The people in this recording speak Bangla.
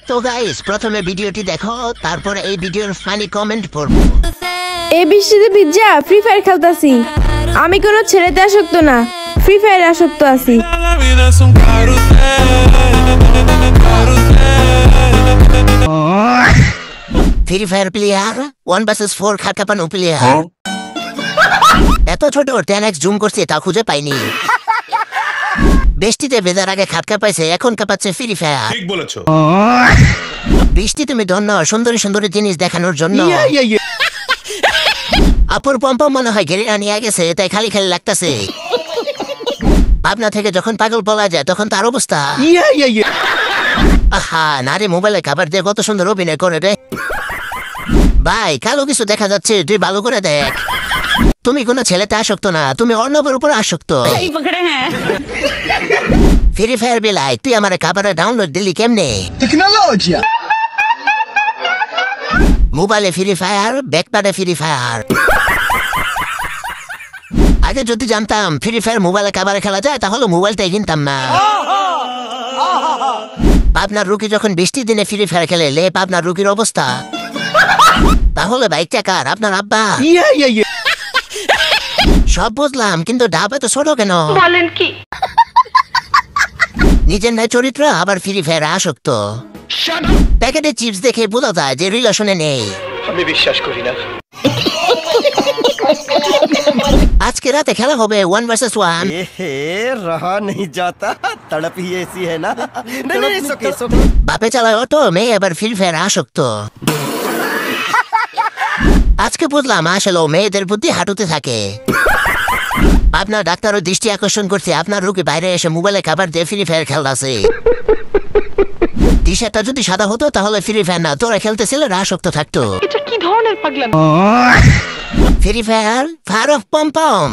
তো গাইস প্রথমে ভিডিওটি দেখো, তারপর এই ভিডিওর ফানি কমেন্ট পড়বো। এই বৃষ্টিতে ভিজা ফ্রি ফায়ার খেলতাছি। আমি কোনো ছেলেতে আসক্ত না, ফ্রি ফায়ারে আসক্ত আছি। ফ্রি ফায়ার প্লেয়ার 1 vs 4 খাটকাপানো প্লেয়ার। এত ছোট 10x জুম করছে তা খুঁজে পাইনি। বৃষ্টিতে ভেজার আগে খাটকা পাইছে, এখন কাঁপাচ্ছে ফ্রি ফায়ার। ঠিক বলেছো। বৃষ্টি তুমি ধন্য সুন্দরী সুন্দরী জিনিস দেখানোর জন্য। আপুর পম্পম মনে হয় গেরিনা নিয়ে গেছে, তাই খালি খালি লাগতেছে। পাবনা থেকে যখন পাগল বলা যায় তখন তার অবস্থা। আহা নারে মোবাইলে খাবার দিয়ে কত সুন্দর অভিনয় করে রে ভাই। কালো কিছু দেখা যাচ্ছে, তুই ভালো করে দেখ। তুমি কোনো ছেলেতে আসক্ত না, তুমি অর্ণবের উপর আসক্ত। ফ্রি ফায়ার বেলায় তুই আমার খাবারে ডাউনলোড দিলি কেমনে? মোবাইলে ফ্রি ফায়ার, ব্যাকপ্যাডে ফ্রি ফায়ার। আগে যদি জানতাম ফ্রি ফায়ার মোবাইলে খাবারে খেলা যায় তাহলে মোবাইলটাই কিনতাম না। পাবনার রুকি যখন বৃষ্টির দিনে ফ্রি ফায়ার খেলে লে পাবনার রুকির অবস্থা। তাহলে বাইকটা কার? আপনার আব্বা? সব বুঝলাম, কিন্তু ডাব এত ছোট কেন? বলেন কি? নিজের নাই চরিত্র, আবার ফ্রি ফায়ার আসক্ত। প্যাকেটে চিপস দেখে বোঝা যায় যে রিলেশনে নেই। আমি বিশ্বাস করি না। আজকে রাতে খেলা হবে 1 vs 1। रहा नहीं जाता, तड़प ही ऐसी है ना। नहीं, सोके। বাপে চালায় অটো, মেয়ে এবার ফ্রি ফায়ার আসক্ত। আজকে বুঝলাম আসলে মেয়েদের বুদ্ধি হাঁটুতে থাকে। আপনার ডাক্তারও দৃষ্টি আকর্ষণ করছে, আপনার রোগী বাইরে এসে মোবাইলে খাবার দিয়ে ফ্রি ফায়ার খেলতেছে। টি শার্টটা যদি সাদা হতো তাহলে ফ্রি ফায়ার না, তোরা খেলতেছিল আসক্ত থাকতো। এটা কি ধরনের পাগলামি? Free fire fire of pom pom.